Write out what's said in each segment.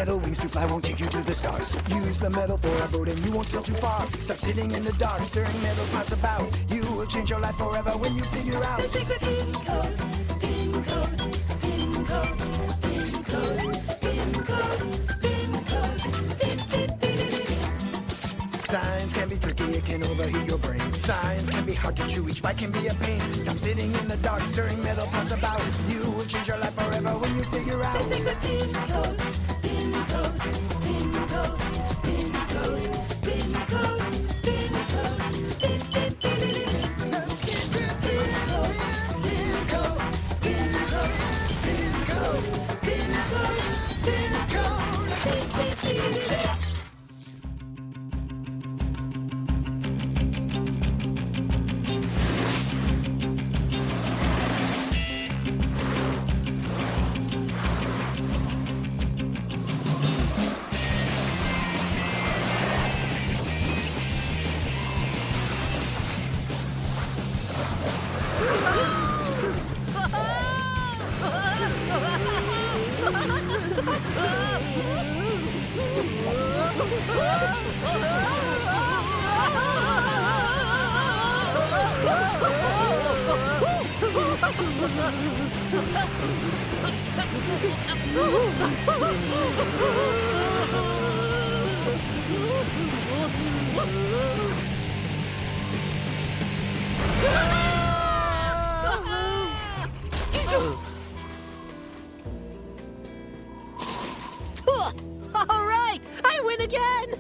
Metal wings to fly won't take you to the stars. Use the metal for a boat and you won't sail too far. Stop sitting in the dark, stirring metal pots about. You will change your life forever when you figure out the secret pin code, pin code, pin code, pin code, pin code, pin code, pin, pin, pin, pin. Science can be tricky, it can overheat your brain. Science can be hard to chew, each bite can be a pain. Stop sitting in the dark, stirring metal pots about. You will change your life forever when you figure out the secret pin code, pin code, pin code, pin code, pin code, pin code, pin, pin, pin, pin. The secret pin code, pin code, pin code, pin code, pin code, pin code, pin, pin, pin, pin. All right, I win again.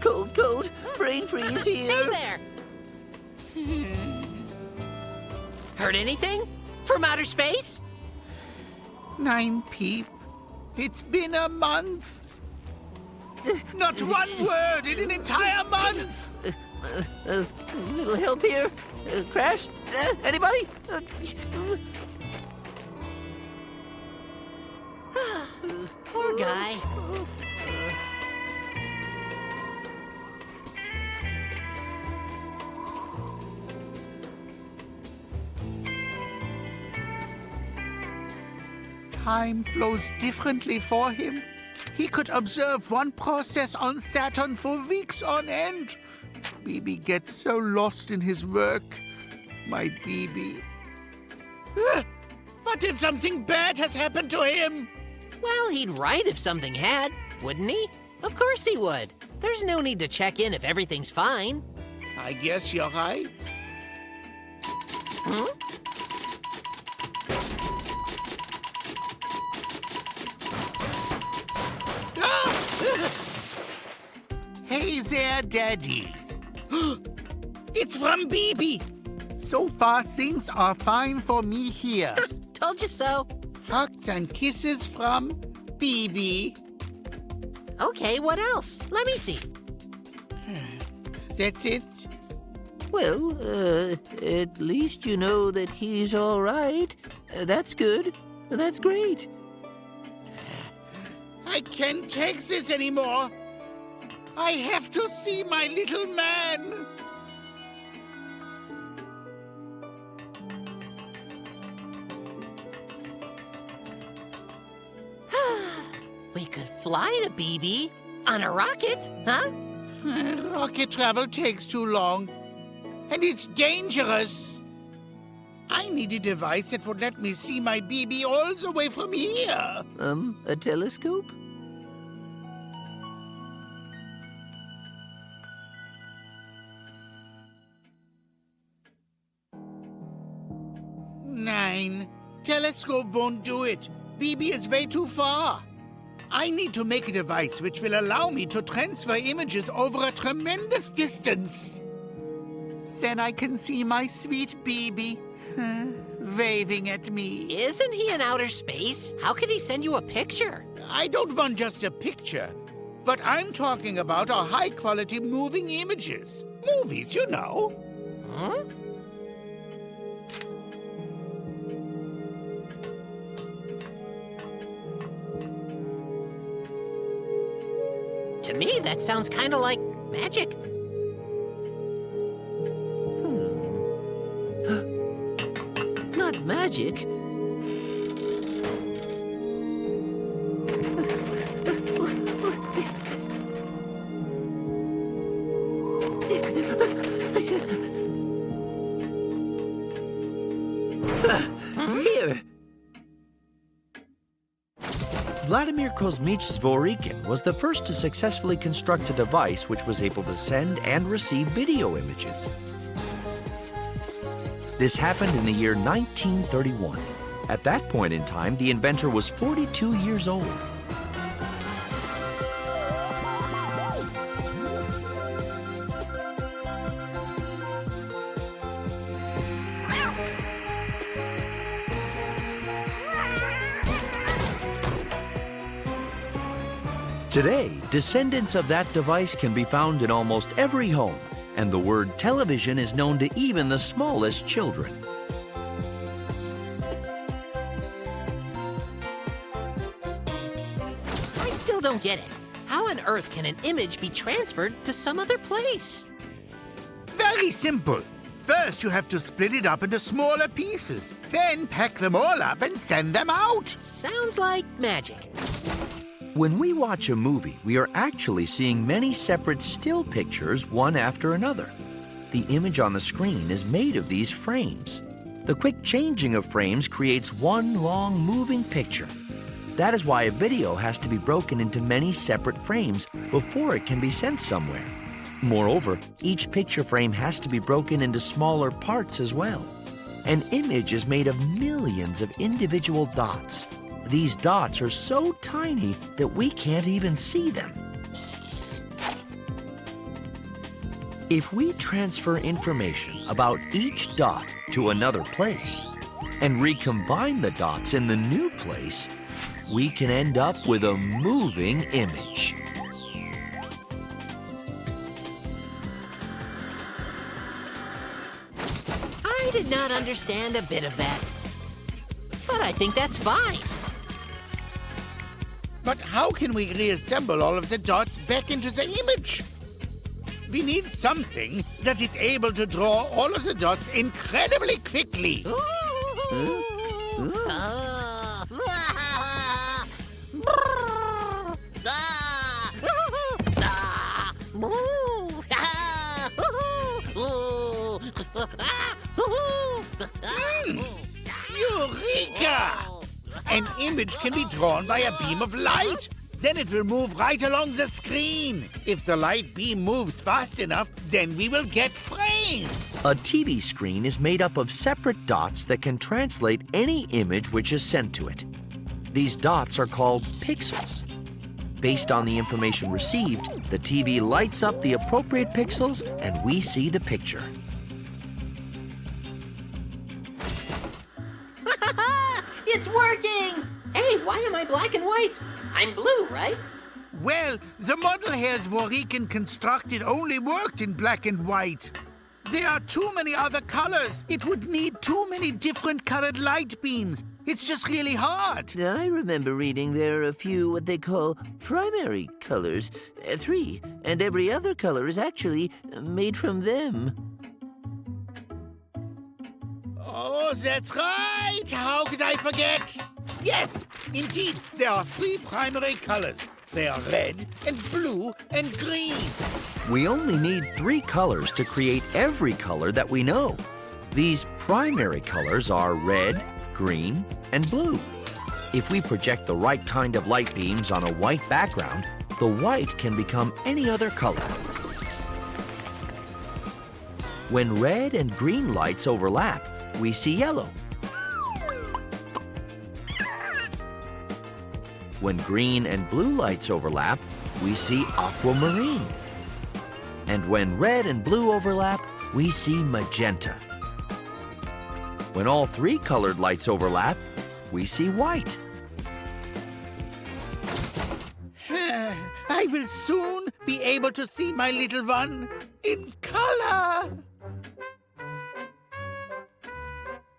Cold, brain freeze here. Hey there. Heard anything from outer space? Nein, Peep. It's been a month. Not one word in an entire month. Little help here. Crash? Anybody? Poor guy. Time flows differently for him. He could observe one process on Saturn for weeks on end. Bibi gets so lost in his work. My Bibi. What if something bad has happened to him? Well, he'd write if something had, wouldn't he? Of course he would. There's no need to check in if everything's fine. I guess you're right. Hmm? Hey there, Daddy. It's from Bibi. So far, things are fine for me here. Told you so. Hugs and kisses from Bibi. Okay, what else? Let me see. That's it. Well, at least you know that he's all right. That's good. That's great. I can't take this anymore. I have to see my little man. We could fly to Bibi on a rocket, huh? Rocket travel takes too long. And it's dangerous. I need a device that would let me see my Bibi all the way from here. A telescope? Nein, telescope won't do it. Bibi is way too far. I need to make a device which will allow me to transfer images over a tremendous distance. Then I can see my sweet Bibi waving at me. Isn't he in outer space? How could he send you a picture? I don't want just a picture, but I'm talking about our high-quality moving images. Movies, you know. Huh? To me, that sounds kind of like magic. Not magic. Vladimir Kosmich's Zworykin was the first to successfully construct a device which was able to send and receive video images. This happened in the year 1931. At that point in time, the inventor was 42 years old. Today, descendants of that device can be found in almost every home, and the word television is known to even the smallest children. I still don't get it. How on earth can an image be transferred to some other place? Very simple. First, you have to split it up into smaller pieces. Then pack them all up and send them out. Sounds like magic. When we watch a movie, we are actually seeing many separate still pictures, one after another. The image on the screen is made of these frames. The quick changing of frames creates one long moving picture. That is why a video has to be broken into many separate frames before it can be sent somewhere. Moreover, each picture frame has to be broken into smaller parts as well. An image is made of millions of individual dots. These dots are so tiny that we can't even see them. If we transfer information about each dot to another place and recombine the dots in the new place, we can end up with a moving image. I did not understand a bit of that. But I think that's fine. But how can we reassemble all of the dots back into the image? We need something that is able to draw all of the dots incredibly quickly. Eureka! An image can be drawn by a beam of light. Then it will move right along the screen. If the light beam moves fast enough, then we will get frames. A TV screen is made up of separate dots that can translate any image which is sent to it. These dots are called pixels. Based on the information received, the TV lights up the appropriate pixels and we see the picture. It's working! Hey, why am I black and white? I'm blue, right? Well, the model here Zworykin constructed only worked in black and white. There are too many other colors. It would need too many different colored light beams. It's just really hard. I remember reading there are a few what they call primary colors. 3, and every other color is actually made from them. Oh, that's right! How could I forget? Yes, indeed, there are 3 primary colors. They are red and blue and green. We only need 3 colors to create every color that we know. These primary colors are red, green, and blue. If we project the right kind of light beams on a white background, the white can become any other color. When red and green lights overlap, we see yellow. When green and blue lights overlap, we see aquamarine. And when red and blue overlap, we see magenta. When all 3 colored lights overlap, we see white. I will soon be able to see my little one in color.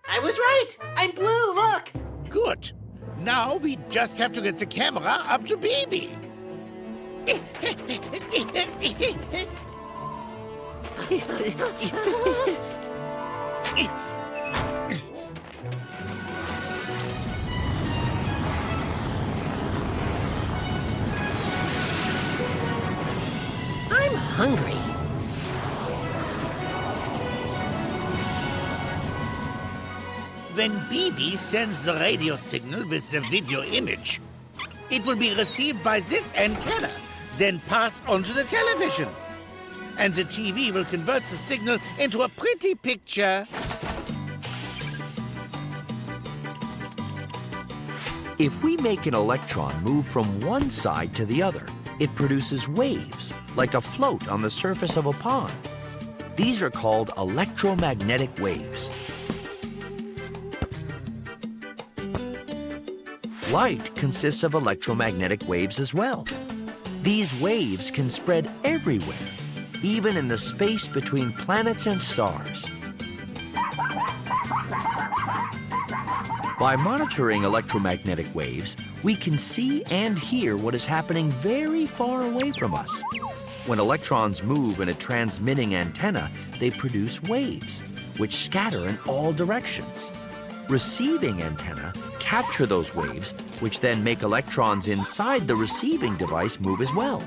I was right! I'm blue, look! Good. Now we just have to get the camera up to Bibi. I'm hungry. When Bibi sends the radio signal with the video image, It will be received by this antenna, then passed onto the television. And the TV will convert the signal into a pretty picture. If we make an electron move from one side to the other, it produces waves, like a float on the surface of a pond. These are called electromagnetic waves. Light consists of electromagnetic waves as well. These waves can spread everywhere, even in the space between planets and stars. By monitoring electromagnetic waves, we can see and hear what is happening very far away from us. When electrons move in a transmitting antenna, they produce waves, which scatter in all directions. Receiving antenna capture those waves, which then make electrons inside the receiving device move as well.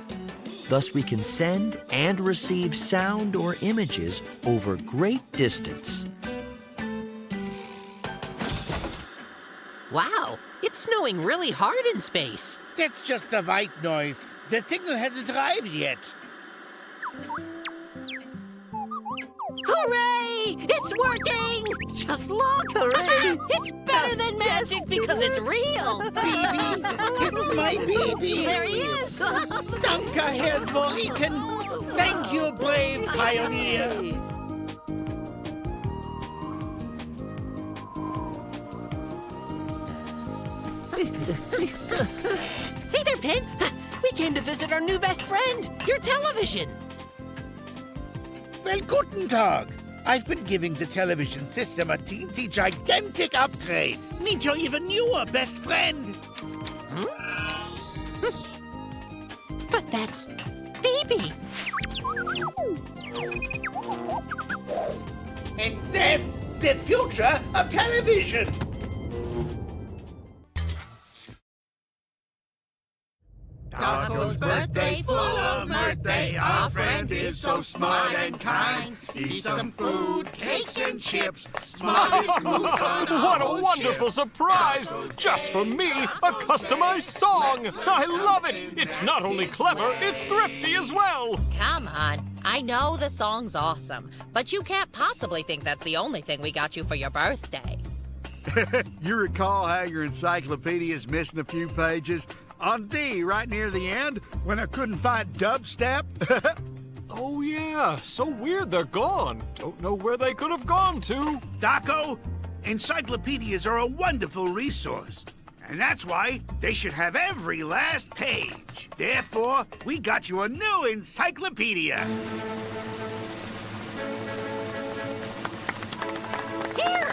Thus, we can send and receive sound or images over great distance. Wow, it's snowing really hard in space. That's just the white noise. The signal hasn't arrived yet. Hooray! It's working! Just look! Hooray! It's better than magic because it's real! Bibi, it's my Bibi. There he is! Danke, Herr Zworiken. Thank you, brave pioneer. Hey there, Pin! We came to visit our new best friend, your television! Well, guten Tag. I've been giving the television system a teensy gigantic upgrade. Meet your even newer best friend. But that's Bibi! And that's the future of television. Taco's birthday, full of birthday. Our friend is so smart and kind. Eat some food, cakes and chips. Smartest moves on our What a whole wonderful ship. surprise! Just for me, a customized song! I love it! It's not only clever, it's thrifty as well! Come on. I know the song's awesome, but you can't possibly think that's the only thing we got you for your birthday. You recall how your encyclopedia's missing a few pages? On D, right near the end, when I couldn't find dubstep? Oh yeah, so weird they're gone. Don't know where they could have gone to. Daco, encyclopedias are a wonderful resource. And that's why they should have every last page. Therefore, we got you a new encyclopedia. Here!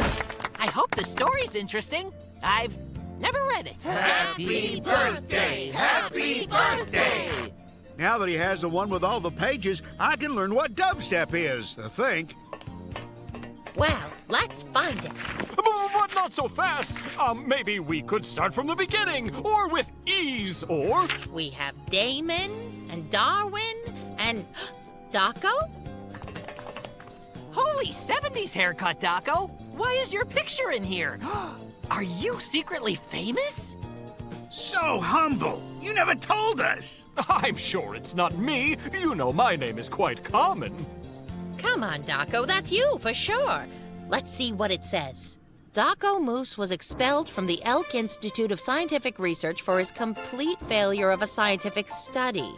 I hope the story's interesting. I've never read it. Happy birthday! Happy birthday! Now that he has the one with all the pages, I can learn what dubstep is, I think. Well, let's find it. But not so fast. Maybe we could start from the beginning, or with ease, or... We have Damon and Darwin and Daco? Holy 70s haircut, Daco! Why is your picture in here? Are you secretly famous? So humble. You never told us. I'm sure it's not me. You know my name is quite common. Come on, Daco, that's you for sure. Let's see what it says. Daco Moose was expelled from the Elk Institute of Scientific Research for his complete failure of a scientific study.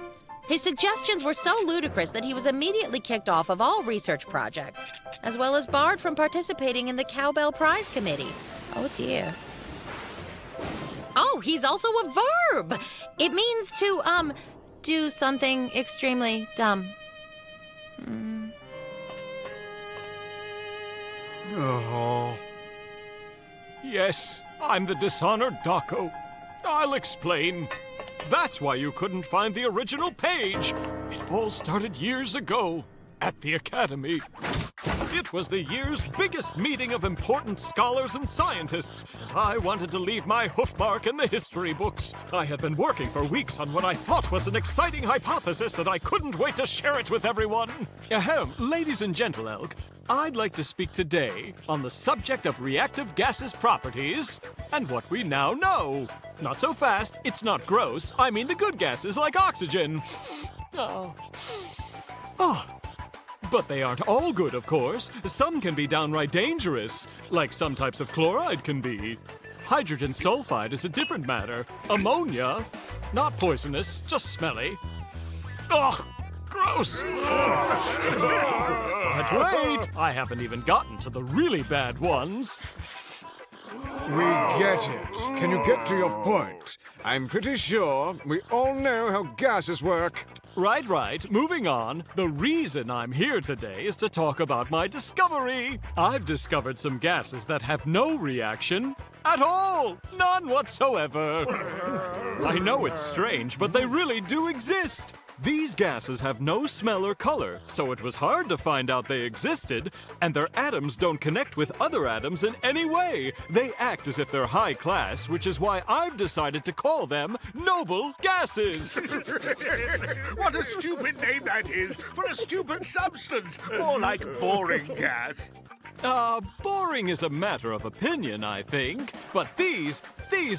His suggestions were so ludicrous that he was immediately kicked off of all research projects, as well as barred from participating in the Cowbell Prize Committee. Oh dear. Oh, he's also a verb. It means to, do something extremely dumb. Oh. Yes, I'm the dishonored Daco. I'll explain. That's why you couldn't find the original page. It all started years ago at the Academy. It was the year's biggest meeting of important scholars and scientists. I wanted to leave my hoofmark in the history books. I had been working for weeks on what I thought was an exciting hypothesis, and I couldn't wait to share it with everyone. Ahem, ladies and gentle-elk, I'd like to speak today on the subject of reactive gases' properties and what we now know. Not so fast, it's not gross. I mean the good gases like oxygen. Oh. But they aren't all good, of course. Some can be downright dangerous, like some types of chloride can be. Hydrogen sulfide is a different matter. Ammonia, not poisonous, just smelly. Ugh, gross. But wait, I haven't even gotten to the really bad ones. We get it. Can you get to your point? I'm pretty sure we all know how gases work. Right. Moving on. The reason I'm here today is to talk about my discovery. I've discovered some gases that have no reaction at all. None whatsoever. I know it's strange, but they really do exist. These gases have no smell or color, so it was hard to find out they existed, and their atoms don't connect with other atoms in any way. They act as if they're high class, which is why I've decided to call them noble gases. What a stupid name that is for a stupid substance. More like boring gas. Boring is a matter of opinion, I think. But these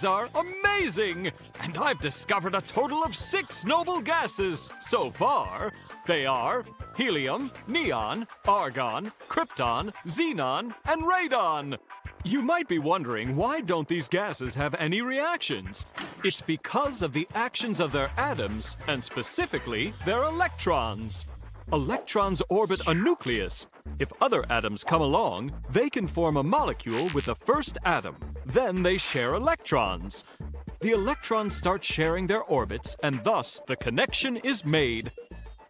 are amazing! And I've discovered a total of 6 noble gases so far. They are helium, neon, argon, krypton, xenon, and radon. You might be wondering, why don't these gases have any reactions? It's because of the actions of their atoms, and specifically their electrons. Electrons orbit a nucleus. If other atoms come along, they can form a molecule with the first atom. Then they share electrons. The electrons start sharing their orbits, and thus the connection is made.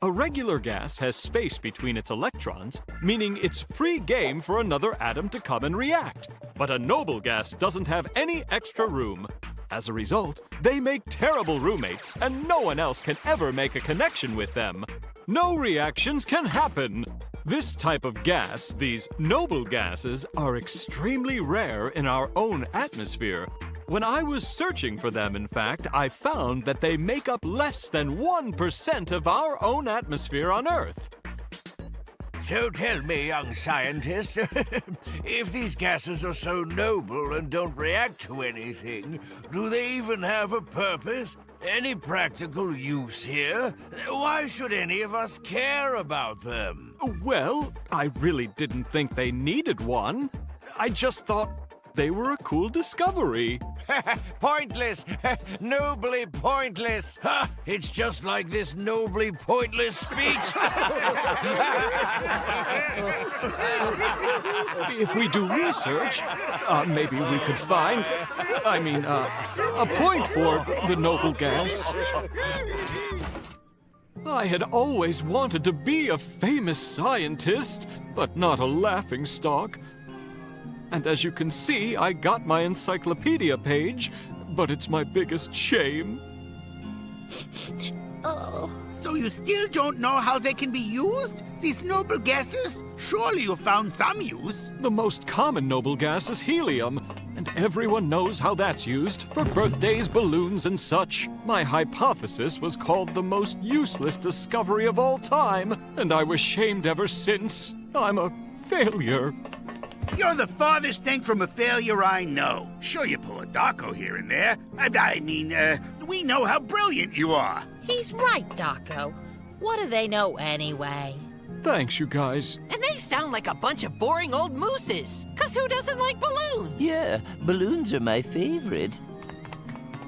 A regular gas has space between its electrons, meaning it's free game for another atom to come and react. But a noble gas doesn't have any extra room. As a result, they make terrible roommates, and no one else can ever make a connection with them. No reactions can happen. This type of gas, these noble gases, are extremely rare in our own atmosphere. When I was searching for them, in fact, I found that they make up less than 1% of our own atmosphere on Earth. So tell me, young scientist, if these gases are so noble and don't react to anything, do they even have a purpose? Any practical use here? Why should any of us care about them? Well, I really didn't think they needed one. I just thought they were a cool discovery. Pointless! Nobly pointless! Ha! It's just like this nobly pointless speech! If we do research, maybe we could find, a point for the noble gas. I had always wanted to be a famous scientist, but not a laughingstock. And as you can see, I got my encyclopedia page, but it's my biggest shame. Oh. So you still don't know how they can be used? These noble gases? Surely you found some use. The most common noble gas is helium, and everyone knows how that's used for birthdays, balloons, and such. My hypothesis was called the most useless discovery of all time, and I was shamed ever since. I'm a failure. You're the farthest thing from a failure I know. Sure, you pull a Daco here and there. We know how brilliant you are. He's right, Daco. What do they know anyway? Thanks, you guys. And they sound like a bunch of boring old mooses. 'Cause who doesn't like balloons? Yeah, balloons are my favorite.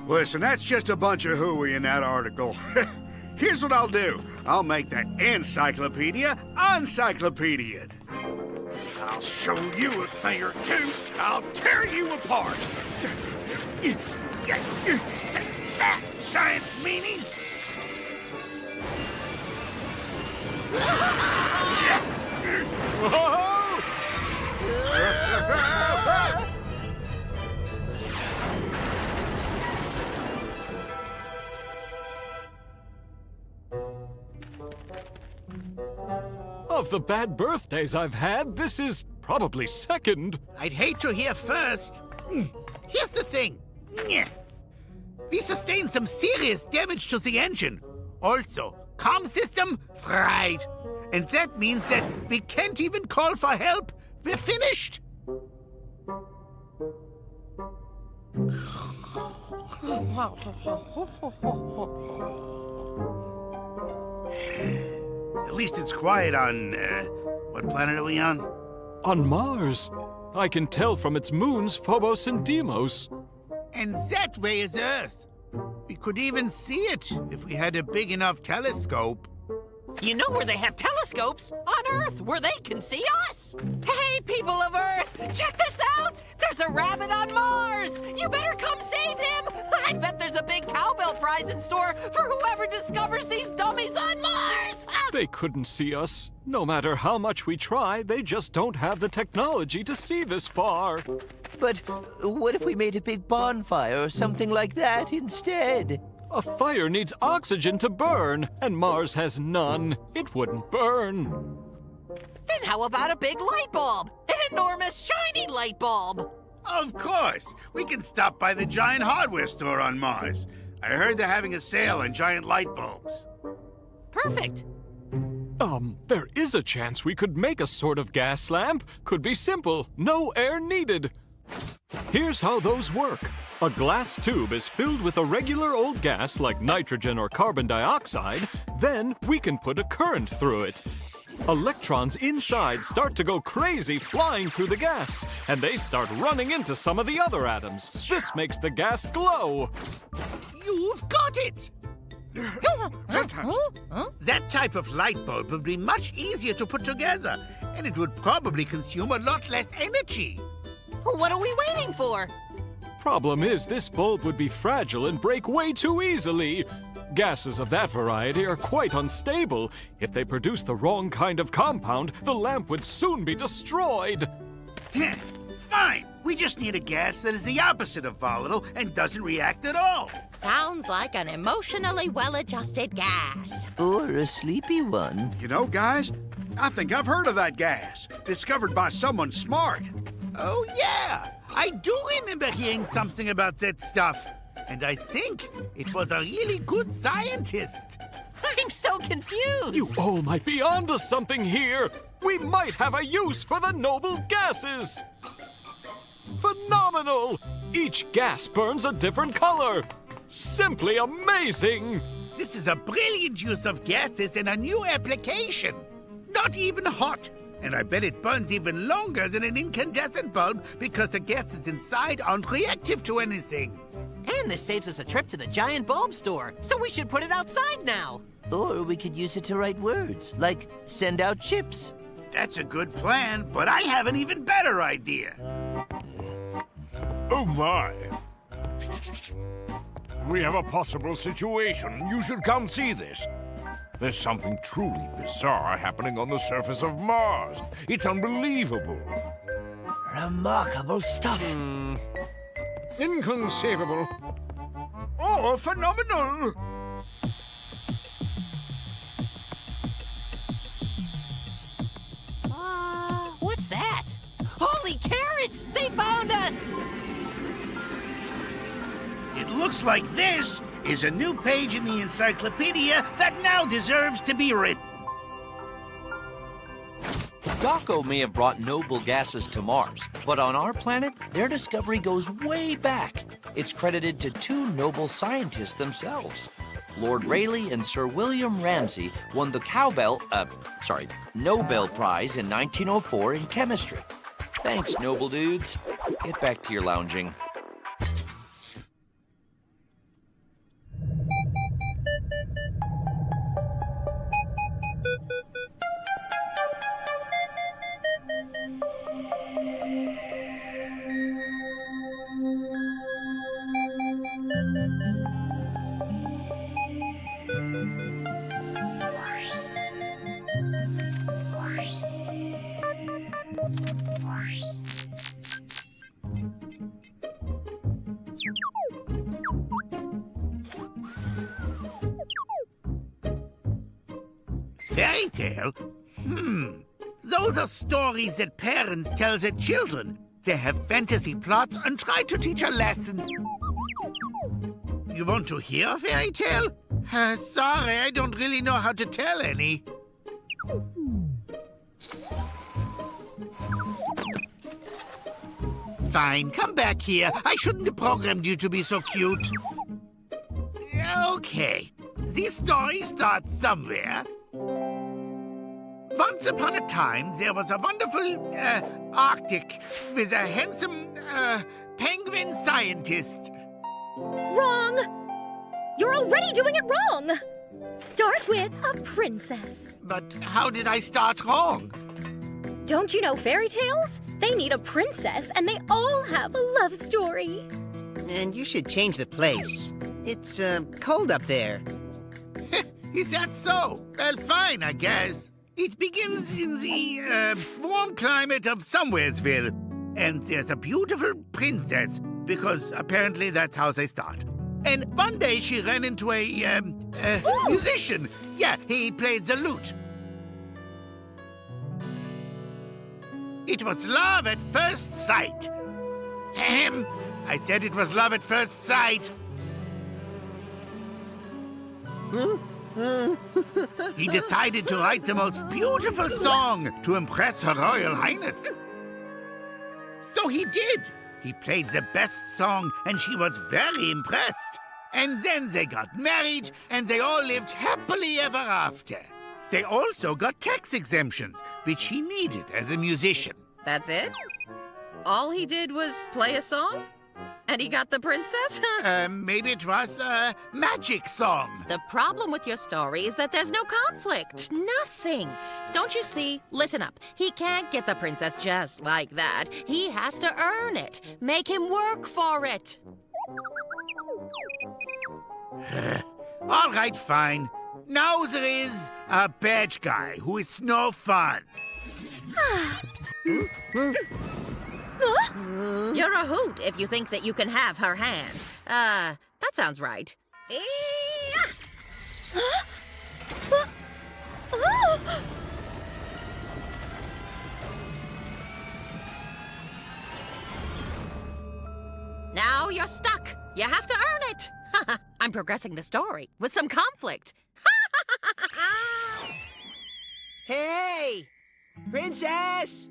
Listen, that's just a bunch of hooey in that article. Here's what I'll do. I'll make that encyclopedia uncyclopedia'd. I'll show you a thing or two. I'll tear you apart. Science meanies. Of the bad birthdays I've had, this is probably second. I'd hate to hear first. Here's the thing. We sustained some serious damage to the engine. Also, comm system fried. And that means that we can't even call for help. We're finished. At least it's quiet on, what planet are we on? On Mars. I can tell from its moons, Phobos and Deimos. And that way is Earth. We could even see it if we had a big enough telescope. You know where they have telescopes? On Earth, where they can see us. Hey, people of Earth, check this out! There's a rabbit on Mars! You better come save him! I bet there's a big cowbell prize in store for whoever discovers these dummies on Mars! They couldn't see us. No matter how much we try, they just don't have the technology to see this far. But what if we made a big bonfire or something like that instead? A fire needs oxygen to burn, and Mars has none. It wouldn't burn. Then how about a big light bulb? An enormous, shiny light bulb! Of course! We can stop by the giant hardware store on Mars. I heard they're having a sale on giant light bulbs. Perfect. There is a chance we could make a sort of gas lamp. Could be simple. No air needed. Here's how those work. A glass tube is filled with a regular old gas like nitrogen or carbon dioxide. Then we can put a current through it. Electrons inside start to go crazy flying through the gas, and they start running into some of the other atoms. This makes the gas glow. You've got it! That type of light bulb would be much easier to put together, and it would probably consume a lot less energy. What are we waiting for? Problem is, this bulb would be fragile and break way too easily. Gases of that variety are quite unstable. If they produce the wrong kind of compound, the lamp would soon be destroyed. Fine! We just need a gas that is the opposite of volatile and doesn't react at all. Sounds like an emotionally well-adjusted gas. Or a sleepy one. You know, guys, I think I've heard of that gas. Discovered by someone smart. Oh, yeah! I do remember hearing something about that stuff. And I think it was a really good scientist. I'm so confused! You all might be onto something here! We might have a use for the noble gases! Phenomenal! Each gas burns a different color! Simply amazing! This is a brilliant use of gases in a new application. Not even hot. And I bet it burns even longer than an incandescent bulb because the gases inside aren't reactive to anything. And this saves us a trip to the giant bulb store, so we should put it outside now. Or we could use it to write words, like send out chips. That's a good plan, but I have an even better idea. Oh, my. We have a possible situation. You should come see this. There's something truly bizarre happening on the surface of Mars. It's unbelievable. Remarkable stuff. Inconceivable. Oh, phenomenal! What's that? Holy carrots! They found us! It looks like this is a new page in the encyclopedia that now deserves to be written. Daco may have brought noble gases to Mars, but on our planet, their discovery goes way back. It's credited to two noble scientists themselves. Lord Rayleigh and Sir William Ramsay won the Nobel Prize in 1904 in chemistry. Thanks, noble dudes. Get back to your lounging. Fairy tale? Those are stories that parents tell their children. They have fantasy plots and try to teach a lesson. You want to hear a fairy tale? Sorry, I don't really know how to tell any. Fine, come back here. I shouldn't have programmed you to be so cute. Okay, this story starts somewhere. Once upon a time, there was a wonderful, Arctic with a handsome, penguin scientist. Wrong! You're already doing it wrong! Start with a princess. But how did I start wrong? Don't you know fairy tales? They need a princess, and they all have a love story. And you should change the place. It's, cold up there. Is that so? Well, fine, I guess. It begins in the, warm climate of Somewheresville. And there's a beautiful princess, because apparently that's how they start. And one day she ran into a musician. Yeah, he played the lute. It was love at first sight. Ahem. I said it was love at first sight. He decided to write the most beautiful song to impress Her Royal Highness. So he did. He played the best song, and she was very impressed. And then they got married, and they all lived happily ever after. They also got tax exemptions, which he needed as a musician. That's it? All he did was play a song? And he got the princess? Maybe it was a magic song. The problem with your story is that there's no conflict. Nothing. Don't you see? Listen up. He can't get the princess just like that. He has to earn it. Make him work for it. All right, fine. Now there is a bad guy who is no fun. You're a hoot if you think that you can have her hand. That sounds right. Now you're stuck. You have to earn it. I'm progressing the story with some conflict. Hey! Princess!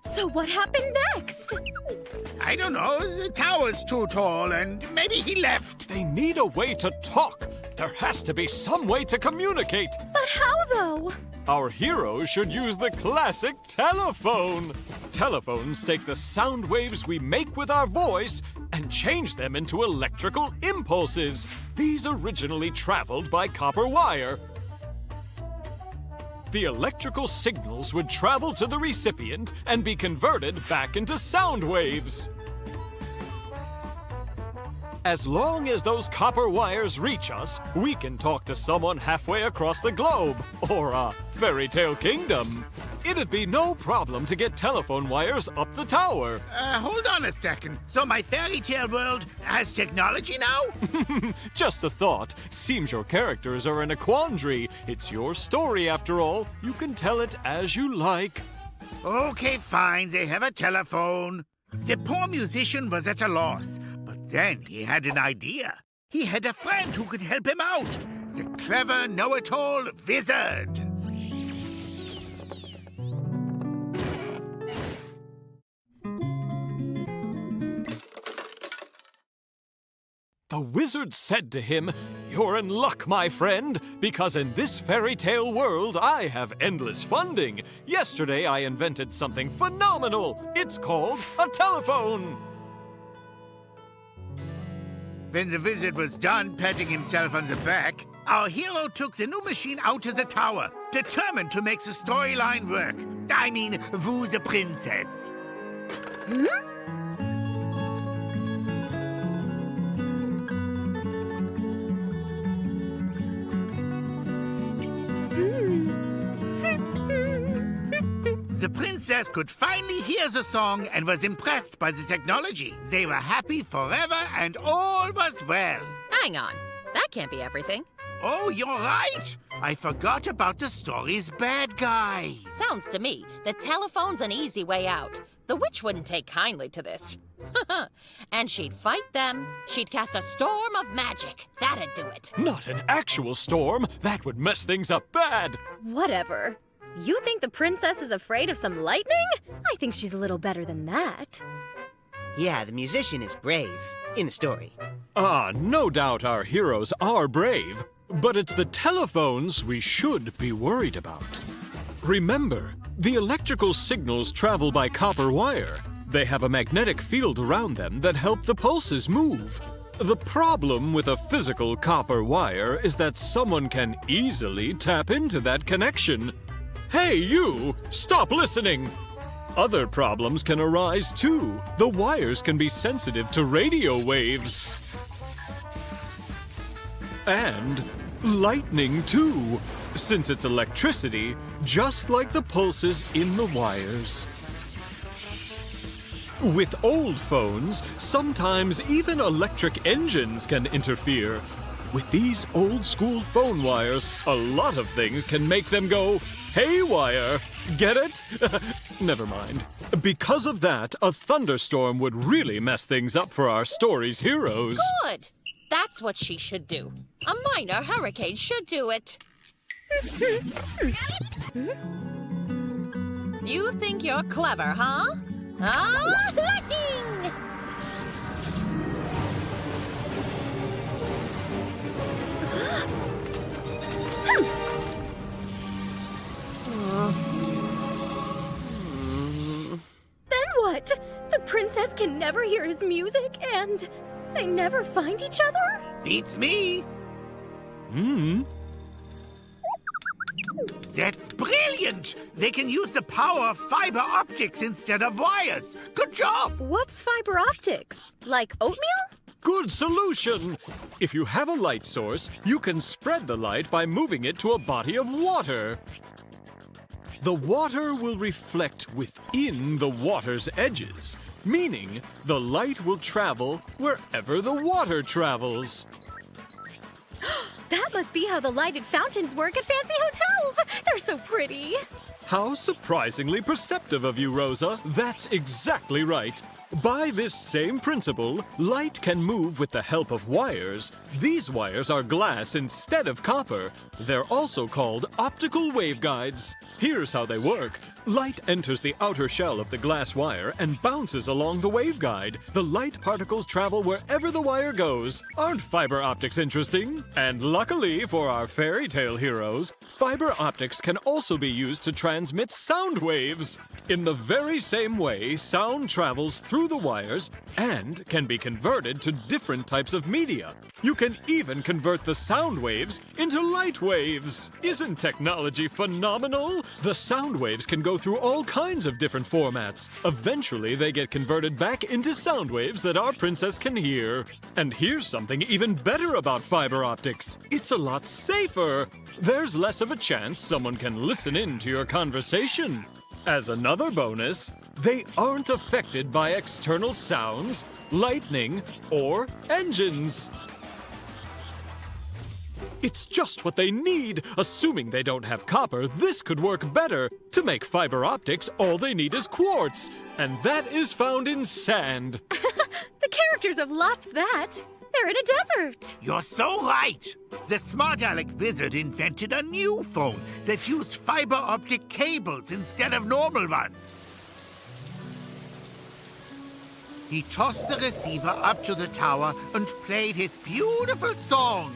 So what happened next? I don't know. The tower's too tall, and maybe he left. They need a way to talk. There has to be some way to communicate. But how, though? Our heroes should use the classic telephone. Telephones take the sound waves we make with our voice and change them into electrical impulses. These originally traveled by copper wire. The electrical signals would travel to the recipient and be converted back into sound waves. As long as those copper wires reach us, we can talk to someone halfway across the globe, or a fairy tale kingdom. It'd be no problem to get telephone wires up the tower. Hold on a second. So my fairy tale world has technology now? Just a thought. Seems your characters are in a quandary. It's your story, after all. You can tell it as you like. Okay, fine. They have a telephone. The poor musician was at a loss. But then he had an idea. He had a friend who could help him out. The clever know-it-all wizard. The wizard said to him, "You're in luck, my friend, because in this fairy tale world I have endless funding. Yesterday I invented something phenomenal. It's called a telephone." When the wizard was done patting himself on the back, our hero took the new machine out to the tower. determined to make the storyline work. I mean, woo the princess. The princess could finally hear the song and was impressed by the technology. They were happy forever and all was well. Hang on. That can't be everything. Oh, you're right. I forgot about the story's bad guy. Sounds to me that telephone's an easy way out. The witch wouldn't take kindly to this. And she'd fight them. She'd cast a storm of magic. That'd do it. Not an actual storm. That would mess things up bad. Whatever. You think the princess is afraid of some lightning? I think she's a little better than that. Yeah, the musician is brave in the story. No doubt our heroes are brave, but it's the telephones we should be worried about. Remember, the electrical signals travel by copper wire. They have a magnetic field around them that help the pulses move. The problem with a physical copper wire is that someone can easily tap into that connection. Hey, you! Stop listening! Other problems can arise too. The wires can be sensitive to radio waves. And lightning too, since it's electricity, just like the pulses in the wires. With old phones, sometimes even electric engines can interfere. With these old-school phone wires, a lot of things can make them go haywire. Get it? Never mind. Because of that, a thunderstorm would really mess things up for our story's heroes. Good! That's what she should do. A minor hurricane should do it. You think you're clever, huh? Lightning! Then what? The princess can never hear his music and they never find each other? Beats me. That's brilliant! They can use the power of fiber optics instead of wires. Good job! What's fiber optics? Like oatmeal? Good solution! If you have a light source, you can spread the light by moving it to a body of water. The water will reflect within the water's edges, meaning the light will travel wherever the water travels. That must be how the lighted fountains work at fancy hotels. They're so pretty. How surprisingly perceptive of you, Rosa. That's exactly right. By this same principle, light can move with the help of wires. These wires are glass instead of copper. They're also called optical waveguides. Here's how they work. Light enters the outer shell of the glass wire and bounces along the waveguide. The light particles travel wherever the wire goes. Aren't fiber optics interesting? And luckily for our fairy tale heroes, fiber optics can also be used to transmit sound waves. In the very same way, sound travels through the wires and can be converted to different types of media. You can even convert the sound waves into light waves. Isn't technology phenomenal? The sound waves can go through all kinds of different formats. Eventually, they get converted back into sound waves that our princess can hear. And here's something even better about fiber optics. It's a lot safer. There's less of a chance someone can listen in to your conversation. As another bonus, they aren't affected by external sounds, lightning, or engines. It's just what they need. Assuming they don't have copper, this could work better. To make fiber optics, all they need is quartz, and that is found in sand. The characters have lots of that. They're in a desert. You're so right! The smart aleck wizard invented a new phone that used fiber optic cables instead of normal ones. He tossed the receiver up to the tower and played his beautiful song.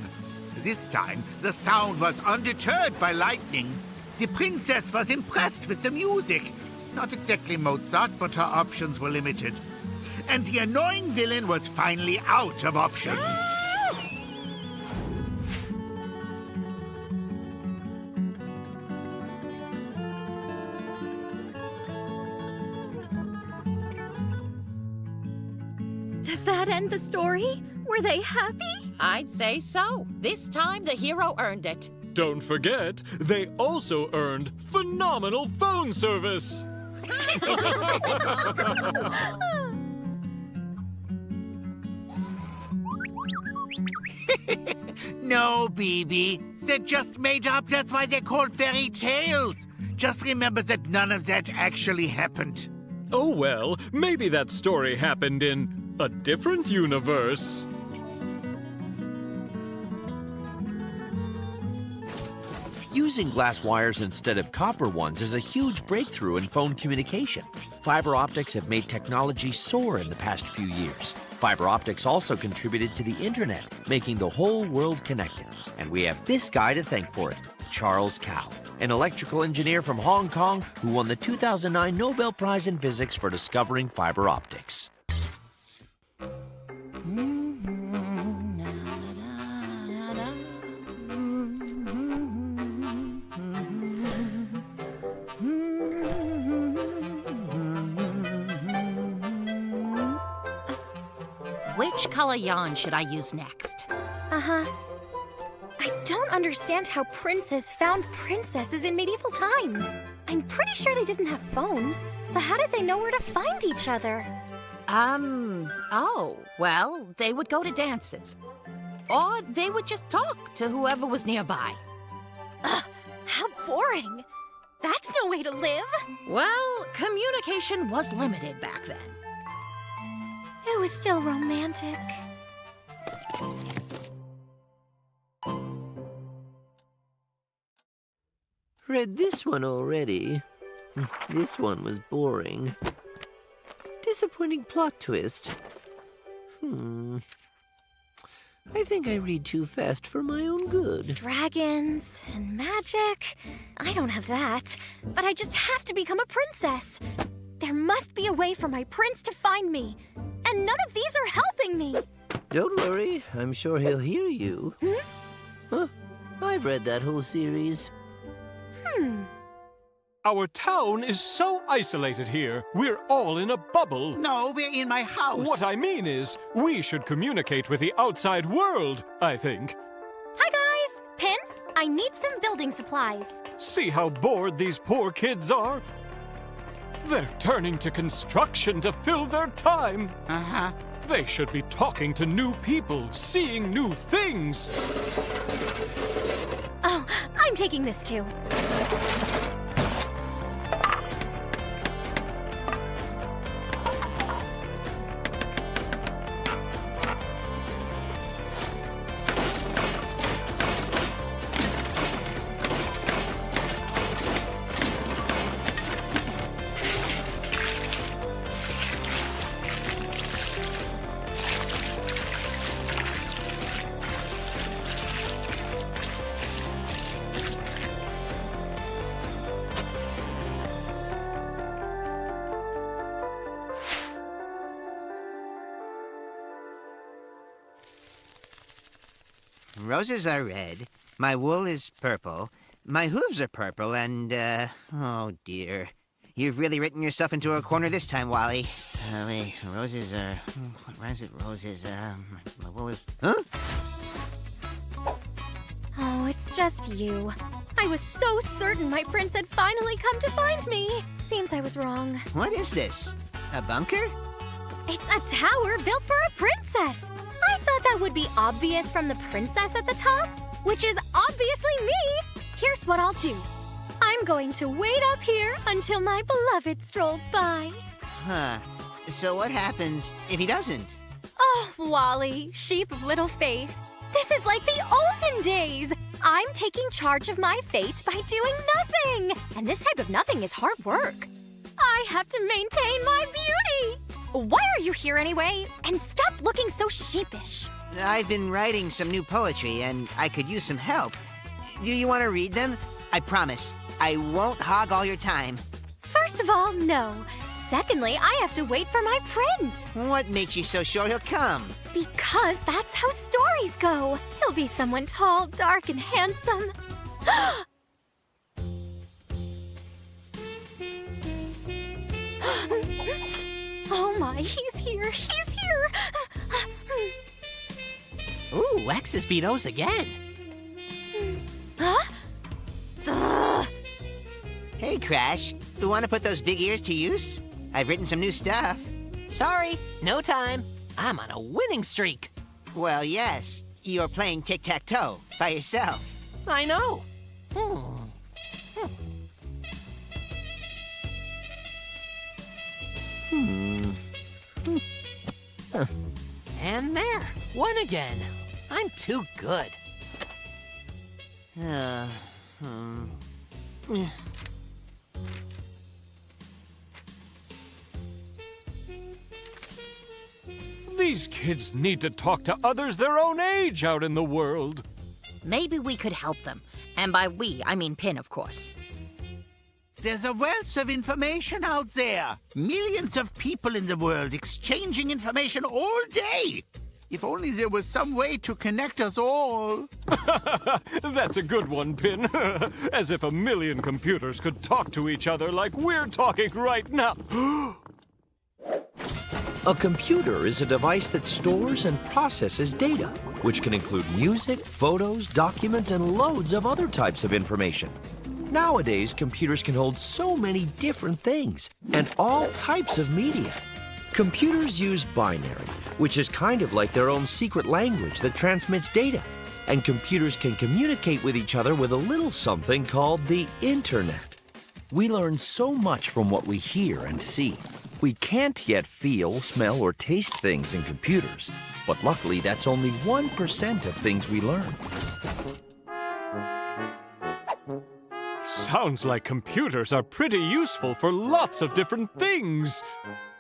This time, the sound was undeterred by lightning. The princess was impressed with the music. Not exactly Mozart, but her options were limited. And the annoying villain was finally out of options. Does that end the story? Were they happy? I'd say so. This time, the hero earned it. Don't forget, they also earned phenomenal phone service. No, Bibi. They're just made up. That's why they're called fairy tales. Just remember that none of that actually happened. Oh well, maybe that story happened in a different universe. Using glass wires instead of copper ones is a huge breakthrough in phone communication. Fiber optics have made technology soar in the past few years. Fiber optics also contributed to the internet, making the whole world connected. And we have this guy to thank for it, Charles Kao, an electrical engineer from Hong Kong who won the 2009 Nobel Prize in Physics for discovering fiber optics. Which color yarn should I use next? I don't understand how princes found princesses in medieval times. I'm pretty sure they didn't have phones, so how did they know where to find each other? Oh, well, they would go to dances. Or they would just talk to whoever was nearby. Ugh, how boring. That's no way to live. Well, communication was limited back then. It was still romantic. Read this one already. This one was boring. Disappointing plot twist. I think I read too fast for my own good. Dragons and magic. I don't have that, but I just have to become a princess. There must be a way for my prince to find me, and none of these are helping me. Don't worry, I'm sure he'll hear you. Huh? I've read that whole series. Our town is so isolated here. We're all in a bubble. No, we're in my house. What I mean is, we should communicate with the outside world, I think. Hi, guys. Pin, I need some building supplies. See how bored these poor kids are? They're turning to construction to fill their time. They should be talking to new people, seeing new things. Oh, I'm taking this too. Roses are red, my wool is purple, my hooves are purple, and, oh dear. You've really written yourself into a corner this time, Wally. Wait, roses are... What rhymes with roses? My wool is... Huh? Oh, it's just you. I was so certain my prince had finally come to find me. Seems I was wrong. What is this? A bunker? It's a tower built for a princess. I thought that would be obvious from the princess at the top, which is obviously me. Here's what I'll do. I'm going to wait up here until my beloved strolls by. Huh. So what happens if he doesn't? Oh, Wally, sheep of little faith. This is like the olden days. I'm taking charge of my fate by doing nothing. And this type of nothing is hard work. I have to maintain my beauty. Why are you here anyway? And stop looking so sheepish. I've been writing some new poetry, and I could use some help. Do you want to read them? I promise, I won't hog all your time. First of all, no. Secondly, I have to wait for my prince. What makes you so sure he'll come? Because that's how stories go. He'll be someone tall, dark, and handsome. Oh my, he's here, he's here. X's beat O's again. Huh? Ugh. Hey, Crash. You want to put those big ears to use? I've written some new stuff. Sorry, no time. I'm on a winning streak. Well, yes. You're playing tic-tac-toe by yourself. I know. And there, won again. I'm too good. These kids need to talk to others their own age out in the world. Maybe we could help them. And by we, I mean Pin, of course. There's a wealth of information out there. Millions of people in the world exchanging information all day. If only there was some way to connect us all. That's a good one, Pin. As if 1,000,000 computers could talk to each other like we're talking right now. A computer is a device that stores and processes data, which can include music, photos, documents, and loads of other types of information. Nowadays, computers can hold so many different things and all types of media. Computers use binary, which is kind of like their own secret language that transmits data. And computers can communicate with each other with a little something called the internet. We learn so much from what we hear and see. We can't yet feel, smell, or taste things in computers, but luckily that's only 1% of things we learn. Sounds like computers are pretty useful for lots of different things.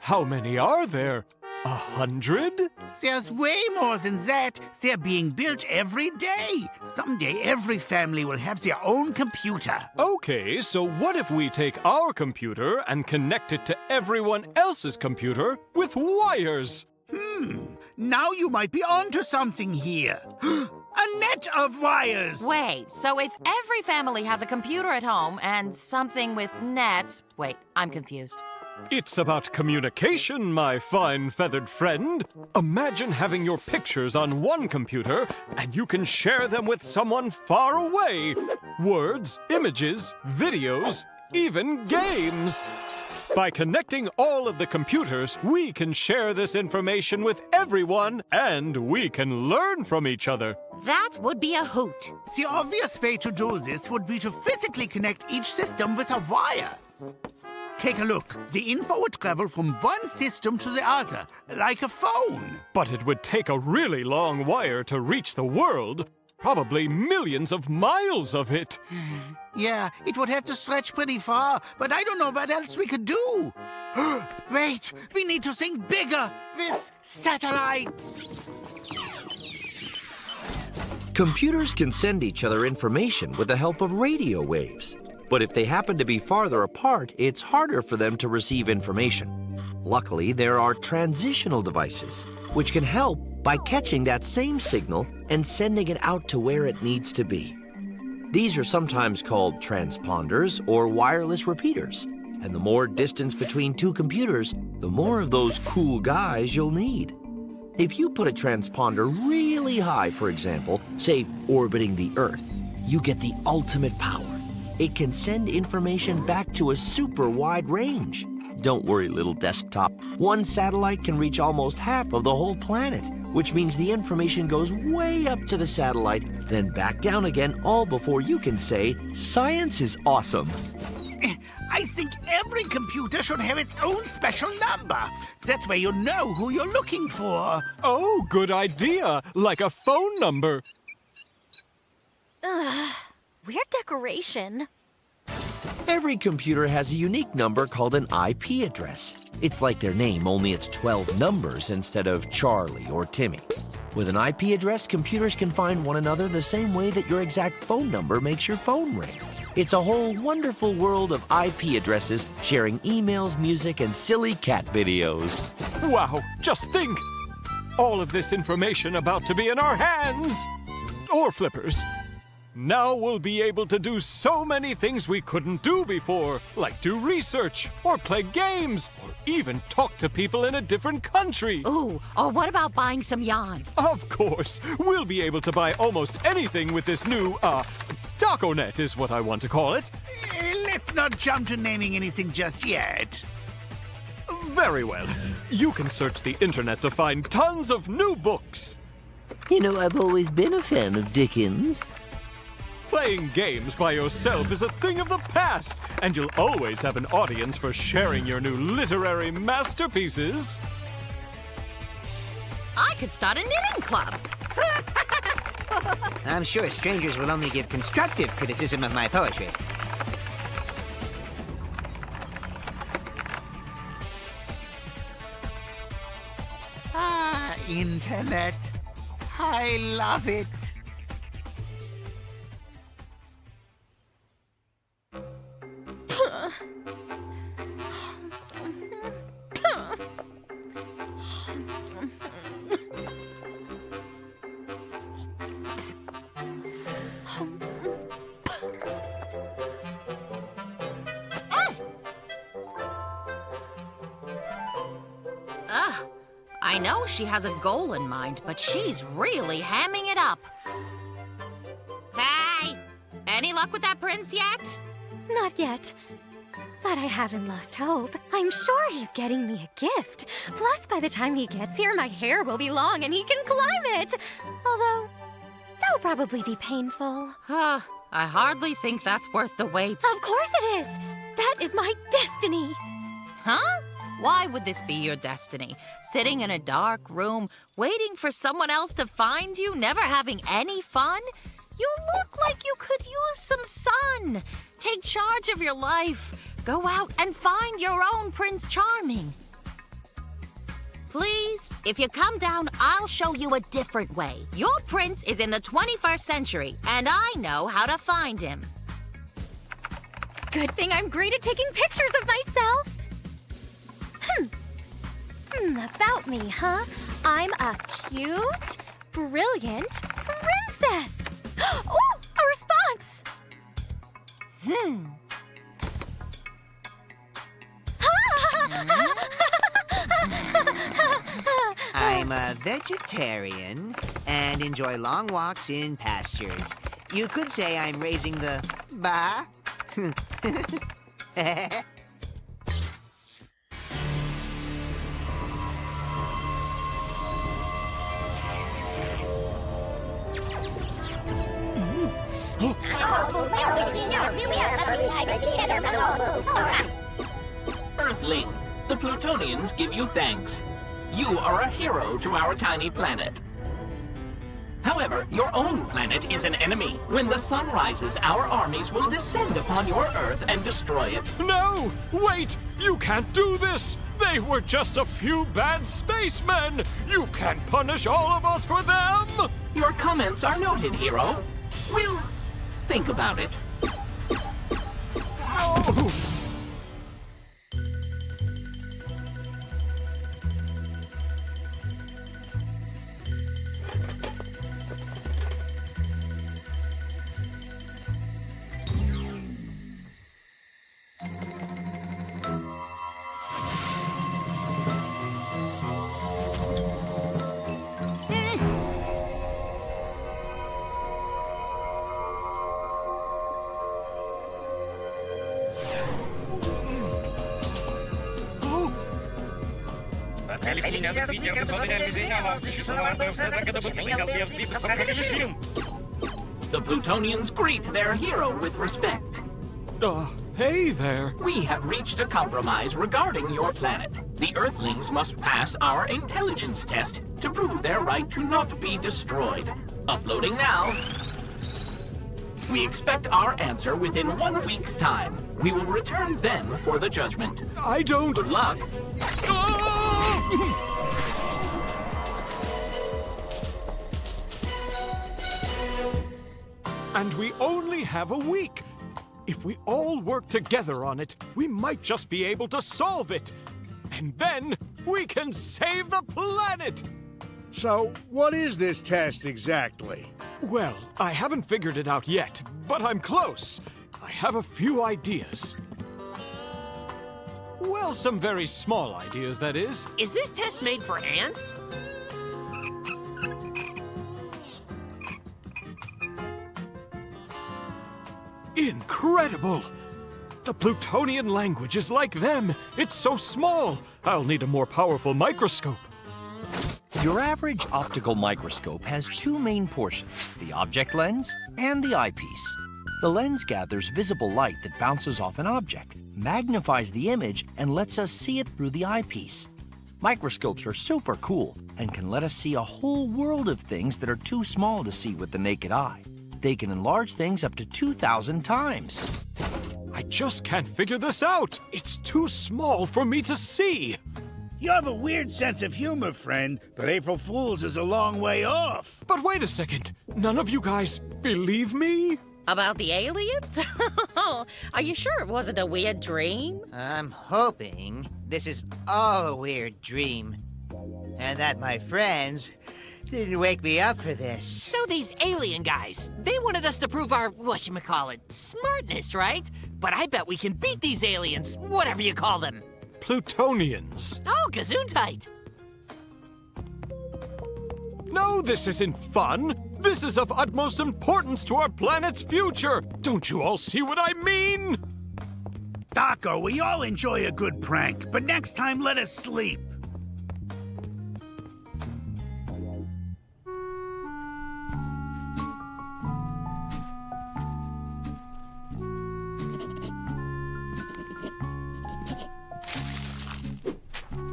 How many are there? 100? There's way more than that. They're being built every day. Someday every family will have their own computer. Okay, so what if we take our computer and connect it to everyone else's computer with wires? Now you might be onto something here. A net of wires! Wait, so if every family has a computer at home and something with nets... Wait, I'm confused. It's about communication, my fine feathered friend. Imagine having your pictures on one computer and you can share them with someone far away. Words, images, videos, even games. By connecting all of the computers, we can share this information with everyone and we can learn from each other. That would be a hoot. The obvious way to do this would be to physically connect each system with a wire. Take a look. The info would travel from one system to the other, like a phone. But it would take a really long wire to reach the world. Probably millions of miles of it. Yeah, it would have to stretch pretty far, but I don't know what else we could do. Wait, we need to think bigger with satellites. Computers can send each other information with the help of radio waves. But if they happen to be farther apart, it's harder for them to receive information. Luckily, there are transitional devices, which can help by catching that same signal and sending it out to where it needs to be. These are sometimes called transponders or wireless repeaters. And the more distance between two computers, the more of those cool guys you'll need. If you put a transponder really high, for example, say orbiting the Earth, you get the ultimate power. It can send information back to a super wide range. Don't worry, little desktop. One satellite can reach almost half of the whole planet, which means the information goes way up to the satellite, then back down again, all before you can say, "Science is awesome." I think every computer should have its own special number. That way you know who you're looking for. Oh, good idea. Like a phone number. Weird decoration. Every computer has a unique number called an IP address. It's like their name, only it's 12 numbers instead of Charlie or Timmy. With an IP address, computers can find one another the same way that your exact phone number makes your phone ring. It's a whole wonderful world of IP addresses sharing emails, music, and silly cat videos. Wow, just think! All of this information about to be in our hands! Or flippers. Now we'll be able to do so many things we couldn't do before, like do research, or play games, or even talk to people in a different country. Ooh, or what about buying some yarn? Of course, we'll be able to buy almost anything with this new, DocoNet is what I want to call it. Let's not jump to naming anything just yet. Very well. You can search the internet to find tons of new books. You know, I've always been a fan of Dickens. Playing games by yourself is a thing of the past, and you'll always have an audience for sharing your new literary masterpieces. I could start a knitting club. I'm sure strangers will only give constructive criticism of my poetry. Internet. I love it. I know she has a goal in mind, but she's really hamming it up. Hey! Any luck with that prince yet? Not yet. But I haven't lost hope. I'm sure he's getting me a gift. Plus, by the time he gets here, my hair will be long and he can climb it. Although, that would probably be painful. I hardly think that's worth the wait. Of course it is! That is my destiny! Huh? Why would this be your destiny? Sitting in a dark room, waiting for someone else to find you, never having any fun? You look like you could use some sun. Take charge of your life. Go out and find your own Prince Charming. Please, if you come down, I'll show you a different way. Your prince is in the 21st century, and I know how to find him. Good thing I'm great at taking pictures of myself. About me, huh? I'm a cute, brilliant princess. Oh, a response. I'm a vegetarian and enjoy long walks in pastures. You could say I'm raising the bar. Earthling, the Plutonians give you thanks. You are a hero to our tiny planet. However, your own planet is an enemy. When the sun rises, our armies will descend upon your Earth and destroy it. No! Wait! You can't do this! They were just a few bad spacemen! You can't punish all of us for them! Your comments are noted, hero. We'll think about it. Oh. The Plutonians greet their hero with respect. Hey there. We have reached a compromise regarding your planet. The Earthlings must pass our intelligence test to prove their right to not be destroyed. Uploading now. We expect our answer within 1 week's time. We will return then for the judgment. I don't... Good luck. And we only have a week. If we all work together on it, we might just be able to solve it. And then we can save the planet. So, what is this test exactly? Well, I haven't figured it out yet, but I'm close. I have a few ideas. Well, some very small ideas, that is. Is this test made for ants? Incredible! The Plutonian language is like them. It's so small. I'll need a more powerful microscope. Your average optical microscope has two main portions, the object lens and the eyepiece. The lens gathers visible light that bounces off an object, magnifies the image, and lets us see it through the eyepiece. Microscopes are super cool and can let us see a whole world of things that are too small to see with the naked eye. They can enlarge things up to 2,000 times. I just can't figure this out. It's too small for me to see. You have a weird sense of humor, friend, but April Fool's is a long way off. But wait a second. None of you guys believe me? About the aliens? Are you sure it wasn't a weird dream? I'm hoping this is all a weird dream. And that my friends didn't wake me up for this. So these alien guys, they wanted us to prove our, whatchamacallit, smartness, right? But I bet we can beat these aliens, whatever you call them. Plutonians. Oh, gesundheit. No, this isn't fun. This is of utmost importance to our planet's future. Don't you all see what I mean? Daco, we all enjoy a good prank, but next time let us sleep.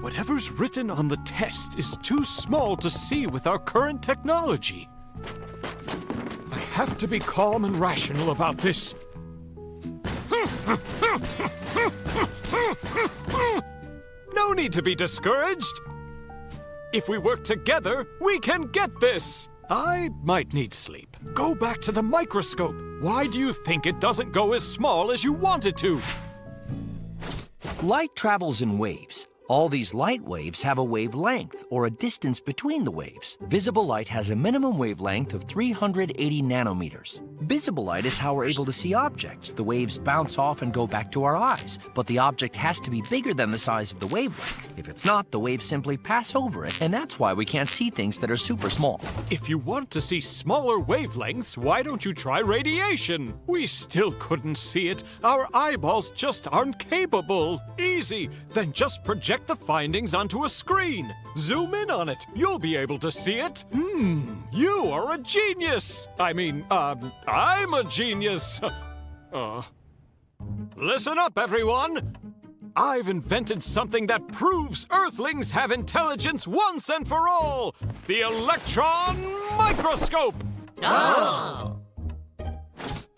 Whatever's written on the test is too small to see with our current technology. I have to be calm and rational about this. No need to be discouraged. If we work together, we can get this. I might need sleep. Go back to the microscope. Why do you think it doesn't go as small as you want it to? Light travels in waves. All these light waves have a wavelength, or a distance between the waves. Visible light has a minimum wavelength of 380 nanometers. Visible light is how we're able to see objects. The waves bounce off and go back to our eyes, but the object has to be bigger than the size of the wavelength. If it's not, the waves simply pass over it, and that's why we can't see things that are super small. If you want to see smaller wavelengths, why don't you try radiation? We still couldn't see it. Our eyeballs just aren't capable. Easy. Then just project the findings onto a screen. Zoom in on it. You'll be able to see it. You are a genius. I'm a genius. Listen up, everyone. I've invented something that proves Earthlings have intelligence once and for all. The electron microscope. Oh!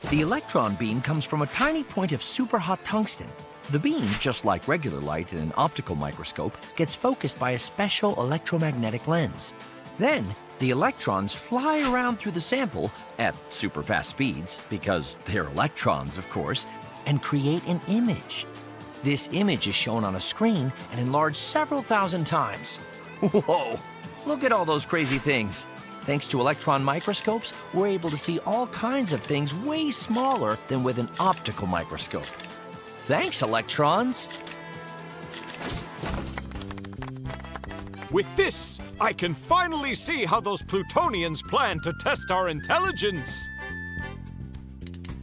The electron beam comes from a tiny point of super hot tungsten. The beam, just like regular light in an optical microscope, gets focused by a special electromagnetic lens. Then, the electrons fly around through the sample at super fast speeds, because they're electrons, of course, and create an image. This image is shown on a screen and enlarged several thousand times. Whoa! Look at all those crazy things. Thanks to electron microscopes, we're able to see all kinds of things way smaller than with an optical microscope. Thanks, electrons. With this, I can finally see how those Plutonians plan to test our intelligence.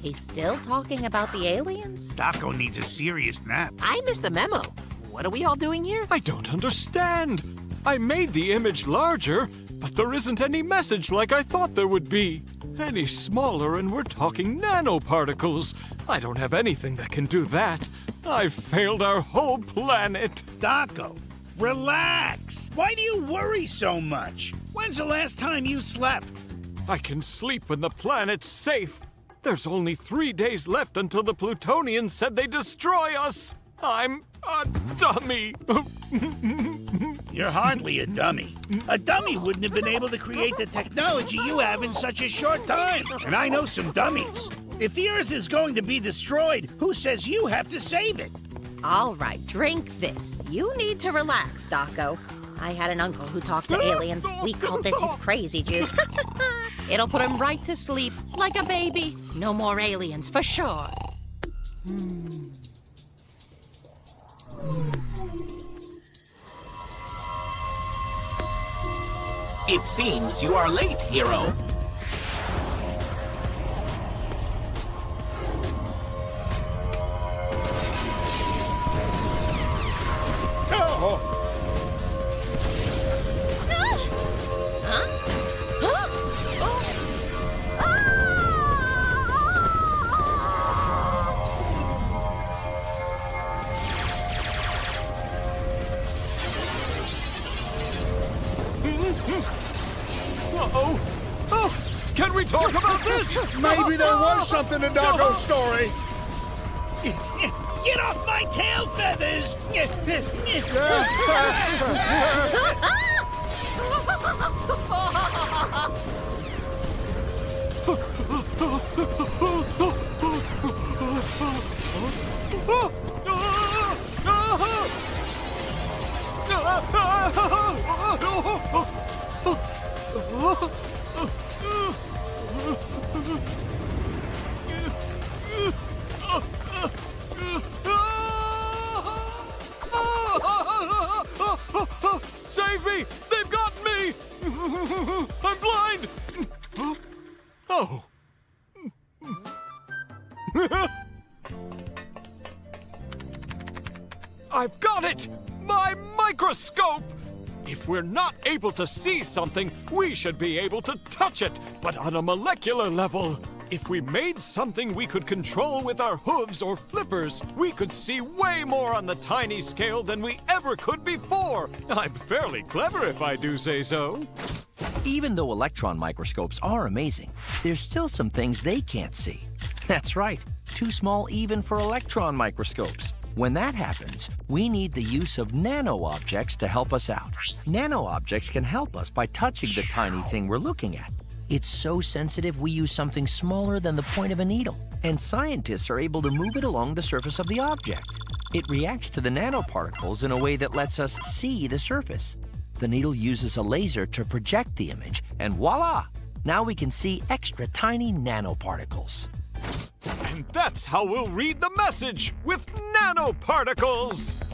He's still talking about the aliens? Daco needs a serious nap. I missed the memo. What are we all doing here? I don't understand. I made the image larger, but there isn't any message like I thought there would be. Any smaller and we're talking nanoparticles. I don't have anything that can do that. I've failed our whole planet. Daco, relax. Why do you worry so much? When's the last time you slept? I can sleep when the planet's safe. There's only 3 days left until the Plutonians said they'd destroy us. I'm a dummy. You're hardly a dummy. A dummy wouldn't have been able to create the technology you have in such a short time. And I know some dummies. If the Earth is going to be destroyed, who says you have to save it? All right, drink this. You need to relax, Daco. I had an uncle who talked to aliens. We called this his crazy juice. It'll put him right to sleep, like a baby. No more aliens, for sure. It seems you are late, hero. Uh-oh. Oh, can we talk about this? Maybe there was something in Daco's story. Get off my tail feathers! Save me! They've got me! I'm blind! Oh. I've got it! My microscope! If we're not able to see something, we should be able to touch it, but on a molecular level. If we made something we could control with our hooves or flippers, we could see way more on the tiny scale than we ever could before. I'm fairly clever if I do say so. Even though electron microscopes are amazing, there's still some things they can't see. That's right, too small even for electron microscopes. When that happens, we need the use of nano-objects to help us out. Nano-objects can help us by touching the tiny thing we're looking at. It's so sensitive we use something smaller than the point of a needle, and scientists are able to move it along the surface of the object. It reacts to the nanoparticles in a way that lets us see the surface. The needle uses a laser to project the image, and voila! Now we can see extra tiny nanoparticles. And that's how we'll read the message, with nanoparticles!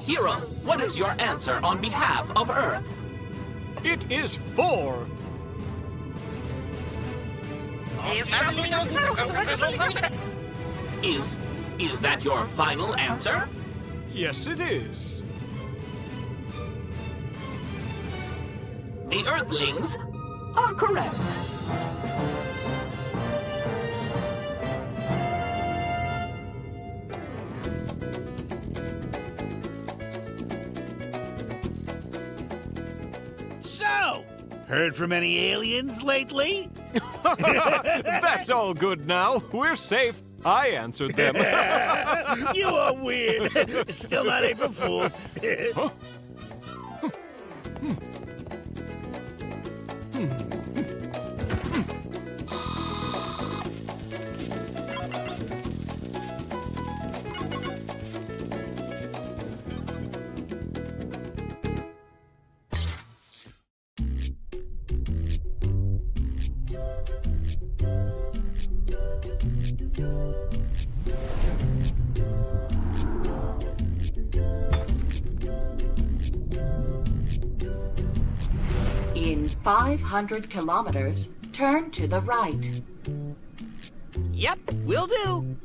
Hero, what is your answer on behalf of Earth? It is 4. Is that your final answer? Yes, it is. The Earthlings are correct. So, heard from any aliens lately? That's all good now. We're safe. I answered them. You are weird. Still not April Fools. Huh? In 500 kilometers, turn to the right. Yep, will do.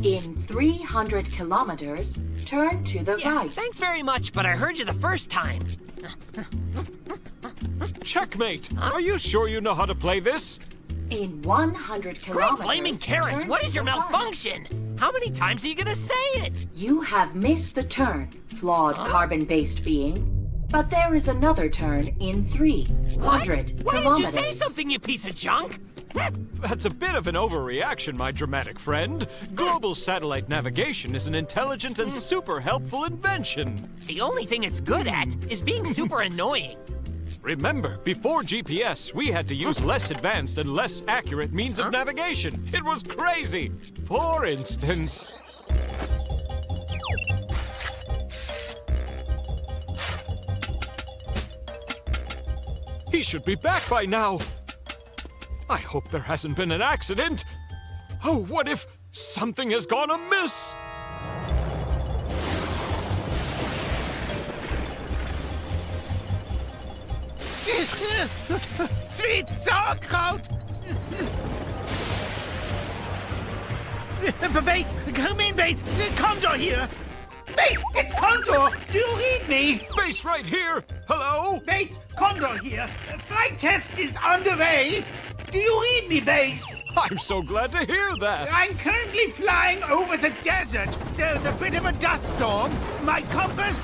In 300 kilometers, turn to the right. Thanks very much, but I heard you the first time. Checkmate! Are you sure you know how to play this? In 100 kilometers. Great flaming carrots, turn what to is your the right. malfunction? How many times are you gonna say it? You have missed the turn, flawed carbon-based being. But there is another turn in 300 Why kilometers. didn't you say something, you piece of junk? That's a bit of an overreaction, my dramatic friend. Global satellite navigation is an intelligent and super helpful invention. The only thing it's good at is being super annoying. Remember, before GPS, we had to use less advanced and less accurate means of navigation. It was crazy. For instance... He should be back by now. I hope there hasn't been an accident. Oh, what if something has gone amiss? Sweet sauerkraut! Base, come in, Base. Condor here. Base, it's Condor. Do you read me? Base right here. Hello? Base, Condor here. Flight test is underway. Do you read me, Base? I'm so glad to hear that. I'm currently flying over the desert. There's a bit of a dust storm. My compass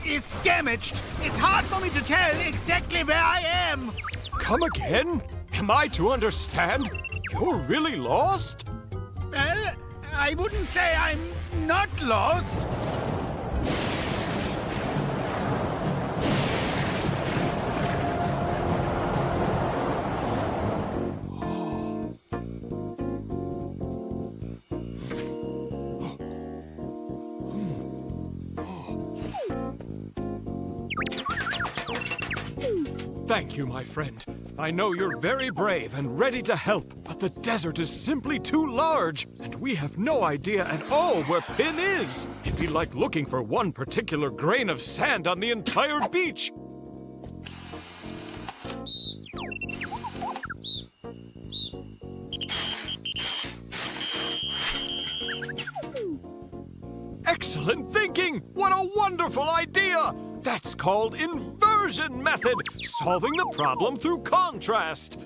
is damaged. It's hard for me to tell exactly where I am. Come again? Am I to understand? You're really lost? Well, I wouldn't say I'm not lost. Thank you, my friend. I know you're very brave and ready to help, but the desert is simply too large, and we have no idea at all where Pin is. It'd be like looking for one particular grain of sand on the entire beach. Excellent thinking! What a wonderful idea! That's called inversion method, solving the problem through contrast.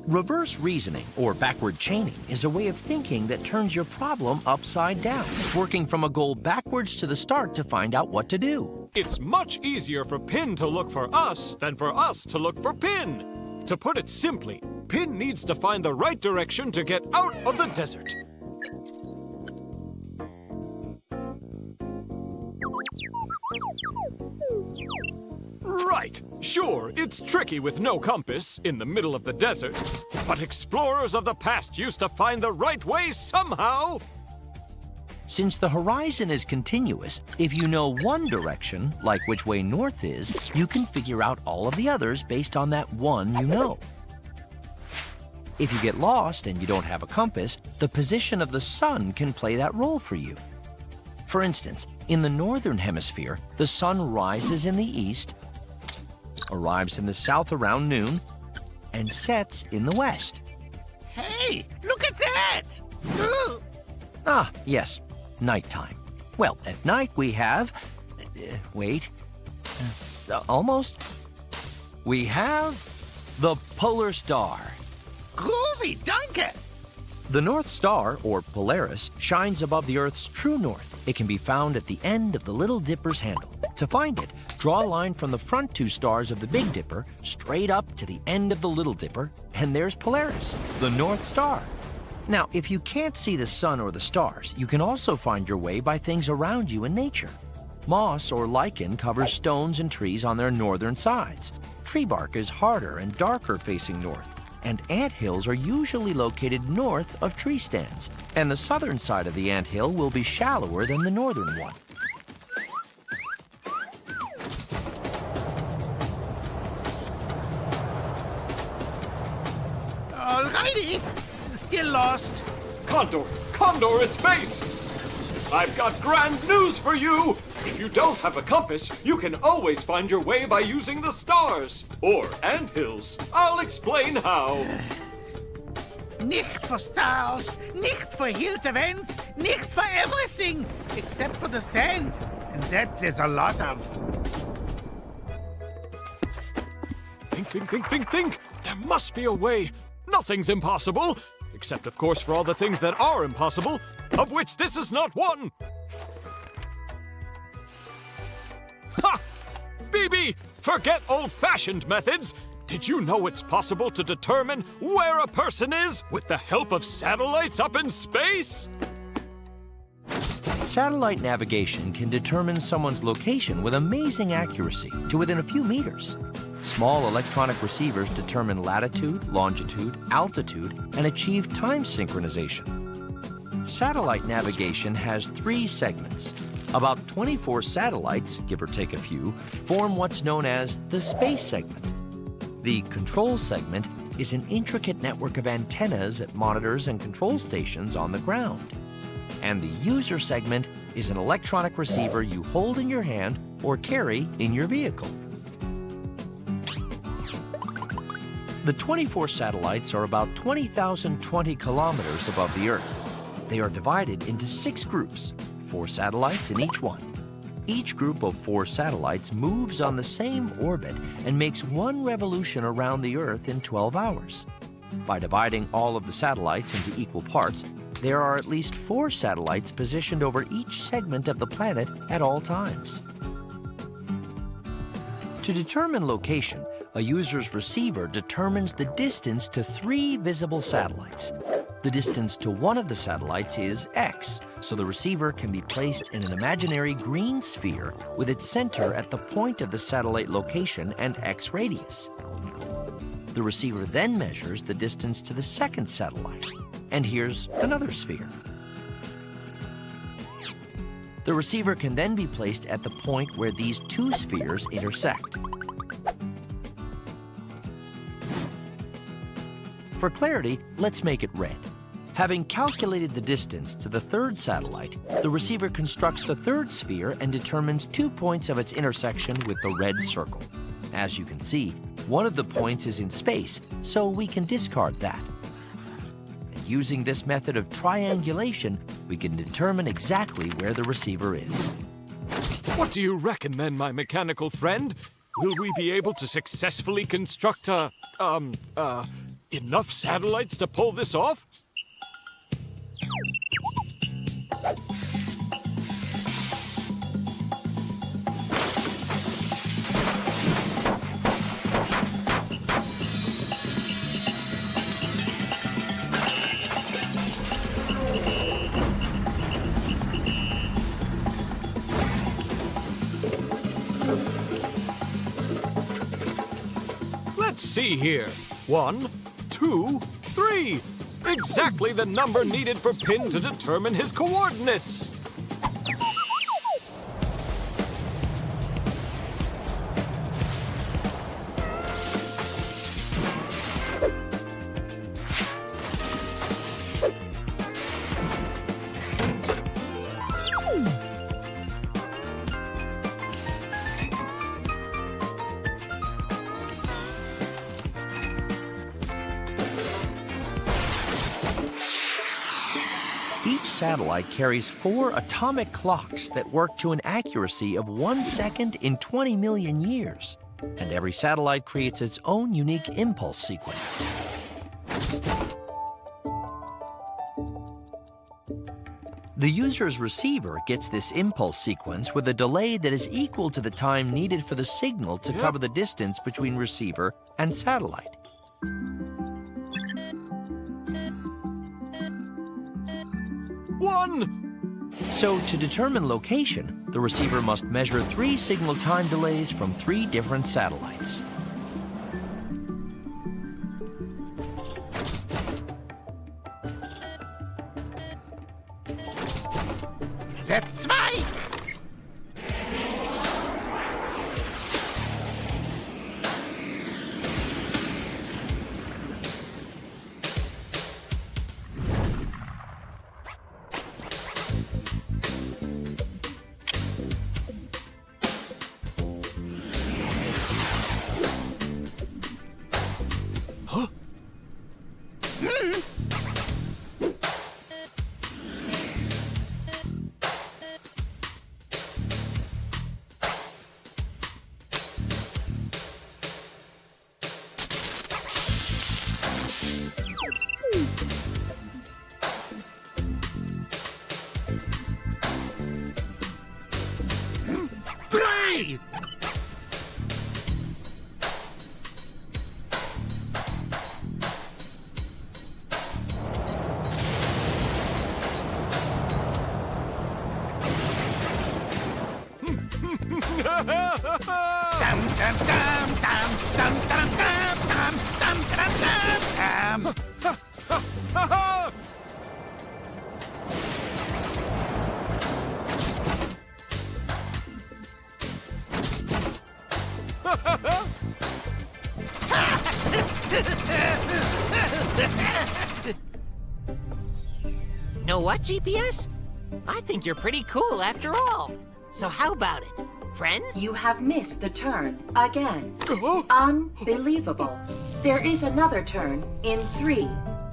Reverse reasoning, or backward chaining, is a way of thinking that turns your problem upside down, working from a goal backwards to the start to find out what to do. It's much easier for Pin to look for us than for us to look for Pin. To put it simply, Pin needs to find the right direction to get out of the desert. Right. Sure, it's tricky with no compass in the middle of the desert, but explorers of the past used to find the right way somehow. Since the horizon is continuous, if you know one direction, like which way north is, you can figure out all of the others based on that one you know. If you get lost and you don't have a compass, the position of the sun can play that role for you. For instance, in the northern hemisphere, the sun rises in the east, arrives in the south around noon, and sets in the west. Hey, look at that! Ooh. Ah, yes, nighttime. Well, at night we have... almost. We have the polar star. Groovy, danke! The North Star, or Polaris, shines above the Earth's true north. It can be found at the end of the Little Dipper's handle. To find it, draw a line from the front two stars of the Big Dipper straight up to the end of the Little Dipper, and there's Polaris, the North Star. Now, if you can't see the sun or the stars, you can also find your way by things around you in nature. Moss or lichen covers stones and trees on their northern sides. Tree bark is harder and darker facing north. And anthills are usually located north of tree stands, and the southern side of the anthill will be shallower than the northern one. Alrighty, still lost. Condor, it's Base! I've got grand news for you! If you don't have a compass, you can always find your way by using the stars. Or anthills. I'll explain how. Nicht for stars, nicht for hills events, nicht for everything, except for the sand. And that there's a lot of. Think. There must be a way. Nothing's impossible. Except, of course, for all the things that are impossible, of which this is not one. Ha! Bibi, forget old-fashioned methods. Did you know it's possible to determine where a person is with the help of satellites up in space? Satellite navigation can determine someone's location with amazing accuracy to within a few meters. Small electronic receivers determine latitude, longitude, altitude, and achieve time synchronization. Satellite navigation has 3 segments. About 24 satellites, give or take a few, form what's known as the space segment. The control segment is an intricate network of antennas at monitors and control stations on the ground. And the user segment is an electronic receiver you hold in your hand or carry in your vehicle. The 24 satellites are about 20,020 kilometers above the Earth. They are divided into 6 groups, 4 satellites in each one. Each group of 4 satellites moves on the same orbit and makes 1 revolution around the Earth in 12 hours. By dividing all of the satellites into equal parts, there are at least 4 satellites positioned over each segment of the planet at all times. To determine location, a user's receiver determines the distance to 3 visible satellites. The distance to one of the satellites is x, so the receiver can be placed in an imaginary green sphere with its center at the point of the satellite location and x radius. The receiver then measures the distance to the second satellite, and here's another sphere. The receiver can then be placed at the point where these 2 spheres intersect. For clarity, let's make it red. Having calculated the distance to the 3rd satellite, the receiver constructs the 3rd sphere and determines 2 points of its intersection with the red circle. As you can see, one of the points is in space, so we can discard that. And using this method of triangulation, we can determine exactly where the receiver is. What do you reckon then, my mechanical friend? Will we be able to successfully construct enough satellites to pull this off? Let's see here. 1, 2, 3. Exactly the number needed for Pin to determine his coordinates. Each satellite carries 4 atomic clocks that work to an accuracy of 1 second in 20 million years. And every satellite creates its own unique impulse sequence. The user's receiver gets this impulse sequence with a delay that is equal to the time needed for the signal to cover the distance between receiver and satellite. One! So to determine location, the receiver must measure 3 signal time delays from 3 different satellites. That's 2! Know what, GPS? I think you're pretty cool after all. So how about it, friends? You have missed the turn again. Unbelievable. There is another turn in 3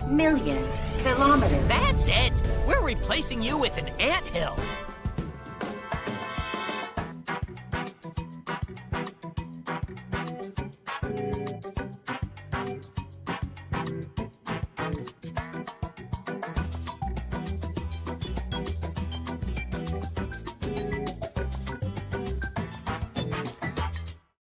million kilometers. That's it. We're replacing you with an anthill.